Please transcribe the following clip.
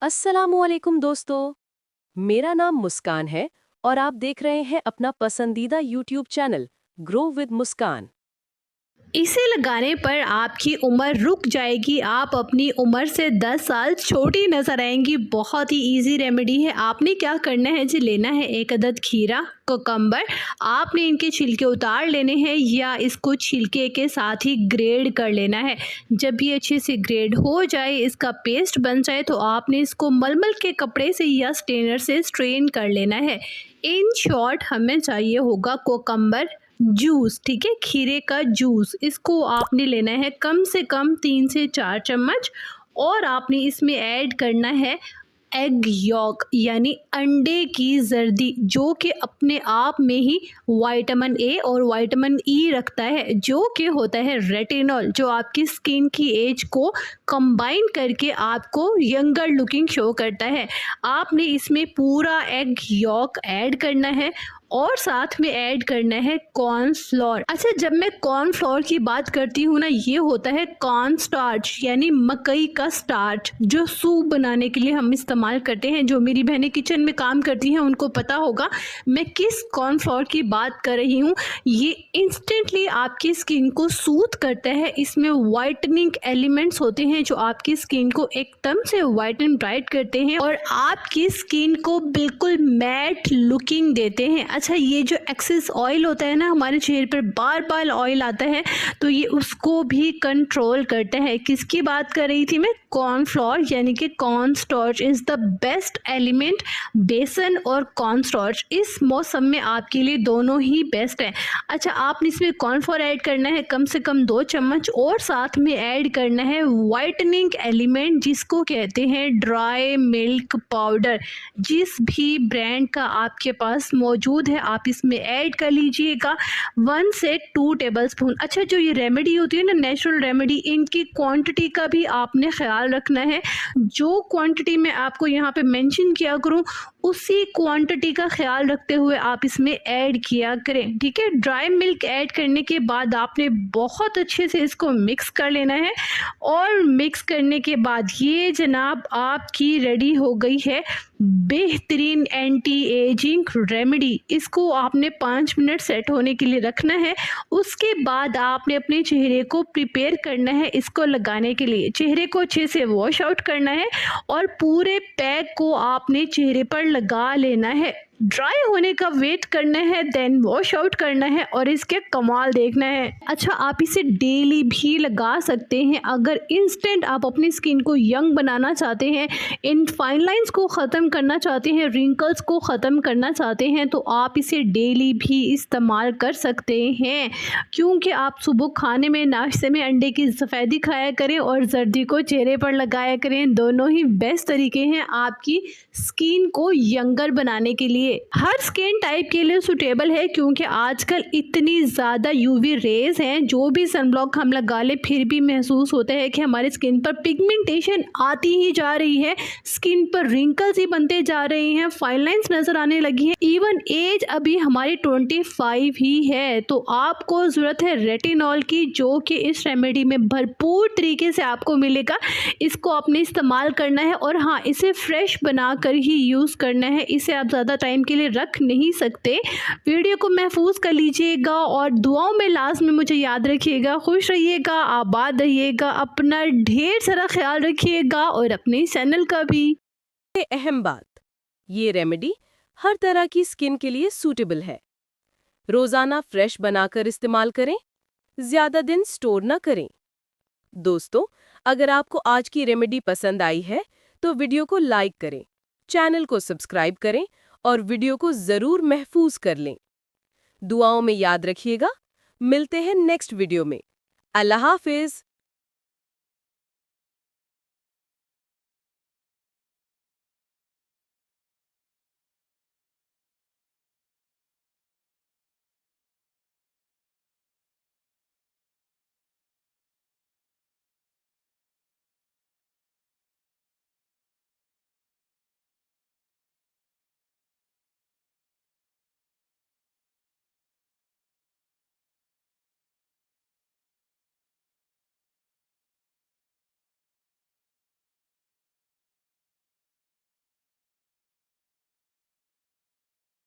अस्सलामुअलैकुम दोस्तों। मेरा नाम मुस्कान है और आप देख रहे हैं अपना पसंदीदा यूट्यूब चैनल ग्रो विद मुस्कान। इसे लगाने पर आपकी उम्र रुक जाएगी, आप अपनी उम्र से 10 साल छोटी नजर आएंगी। बहुत ही इजी रेमेडी है। आपने क्या करना है जी, लेना है एक अदद खीरा, कोकम्बर। आपने इनके छिलके उतार लेने हैं या इसको छिलके के साथ ही ग्रेड कर लेना है। जब ये अच्छे से ग्रेड हो जाए, इसका पेस्ट बन जाए, तो आपने इसको मलमल के कपड़े से या स्ट्रेनर से स्ट्रेन कर लेना है। इन शॉर्ट हमें चाहिए होगा कोकम्बर जूस, ठीक है, खीरे का जूस। इसको आपने लेना है कम से कम 3 से 4 चम्मच। और आपने इसमें ऐड करना है एग यॉक यानी अंडे की जर्दी, जो कि अपने आप में ही विटामिन ए और विटामिन ई रखता है, जो कि होता है रेटिनॉल, जो आपकी स्किन की एज को कंबाइन करके आपको यंगर लुकिंग शो करता है। आपने इसमें पूरा एग यॉक ऐड करना है और साथ में ऐड करना है कॉर्नफ्लोर। अच्छा, जब मैं कॉर्नफ्लोर की बात करती हूँ ना, ये होता है कॉर्न स्टार्च यानी मकई का स्टार्च, जो सूप बनाने के लिए हम इस्तेमाल करते हैं। जो मेरी बहनें किचन में काम करती हैं उनको पता होगा मैं किस कॉर्नफ्लोर की बात कर रही हूँ। ये इंस्टेंटली आपकी स्किन को सूथ करता है। इसमें वाइटनिंग एलिमेंट्स होते हैं जो आपकी स्किन को एकदम से वाइट एंड ब्राइट करते हैं और आपकी स्किन को बिल्कुल मैट लुकिंग देते हैं। अच्छा, ये जो एक्सेस ऑयल होता है ना, हमारे चेहरे पर बार बार ऑयल आता है, तो ये उसको भी कंट्रोल करता है। किसकी बात कर रही थी मैं? कॉर्नफ्लोर यानी कि corn starch is the best element. बेसन और कॉर्न स्टार्च इस मौसम में आपके लिए दोनों ही बेस्ट है। अच्छा, आपने इसमें कॉर्नफ्लोर ऐड करना है कम से कम 2 चम्मच और साथ में ऐड करना है वाइटनिंग एलिमेंट, जिसको कहते हैं ड्राई मिल्क पाउडर। जिस भी ब्रांड का आपके पास मौजूद है आप इसमें ऐड कर लीजिएगा 1 से 2 टेबलस्पून। अच्छा, जो ये रेमेडी होती है ना, नेचुरल रेमेडी, इनकी क्वांटिटी का भी आपने ख्याल रखना है। जो क्वांटिटी मैं आपको यहाँ पे मेंशन किया करूँ, उसी क्वांटिटी का ख्याल रखते हुए आप इसमें ऐड किया करें, ठीक है। ड्राई मिल्क ऐड करने के बाद आपने बहुत अच्छे से इसको मिक्स कर लेना है और मिक्स करने के बाद ये जनाब आपकी रेडी हो गई है बेहतरीन एंटी एजिंग रेमेडी। इसको आपने 5 मिनट सेट होने के लिए रखना है। उसके बाद आपने अपने चेहरे को प्रिपेयर करना है इसको लगाने के लिए। चेहरे को अच्छे से वॉश आउट करना है और पूरे पैक को आपने चेहरे पर लगा लेना है। ड्राई होने का वेट करना है, देन वॉश आउट करना है और इसके कमाल देखना है। अच्छा, आप इसे डेली भी लगा सकते हैं। अगर इंस्टेंट आप अपनी स्किन को यंग बनाना चाहते हैं, इन फाइन लाइंस को ख़त्म करना चाहते हैं, रिंकल्स को ख़त्म करना चाहते हैं, तो आप इसे डेली भी इस्तेमाल कर सकते हैं। क्योंकि आप सुबह खाने में, नाश्ते में अंडे की सफ़ेदी खाया करें और जर्दी को चेहरे पर लगाया करें। दोनों ही बेस्ट तरीके हैं आपकी स्किन को यंगर बनाने के लिए। हर स्किन टाइप के लिए सुटेबल है, क्योंकि आजकल इतनी ज़्यादा यूवी रेज हैं। जो भी सनब्लॉक हम लगा ले फिर भी महसूस होता है कि हमारी स्किन पर पिगमेंटेशन आती ही जा रही है, स्किन पर रिंकल्स ही बनते जा रहे हैं, फाइन लाइंस नज़र आने लगी हैं। इवन एज अभी हमारी 25 ही है। तो आपको ज़रूरत है रेटिनॉल की, जो कि इस रेमेडी में भरपूर तरीके से आपको मिलेगा। इसको आपने इस्तेमाल करना है और हाँ, इसे फ्रेश बना कर ही यूज़ करना है। इसे आप ज़्यादा टाइम के लिए रख नहीं सकते। वीडियो को महफूज कर लीजिएगा और दुआओं में लाज़मी मुझे याद रखिएगा। खुश रहिएगा, आबाद रहिएगा, अपना ढेर सारा ख्याल रखिएगा और अपने चैनल का भी। अहम बात, ये रेमेडी हर तरह की स्किन के लिए सूटेबल है। रोजाना फ्रेश बनाकर इस्तेमाल करें, ज्यादा दिन स्टोर न करें। दोस्तों, अगर आपको आज की रेमेडी पसंद आई है तो वीडियो को लाइक करें, चैनल को सब्सक्राइब करें और वीडियो को जरूर महफूज कर लें। दुआओं में याद रखिएगा। मिलते हैं नेक्स्ट वीडियो में। अल्लाह हाफिज।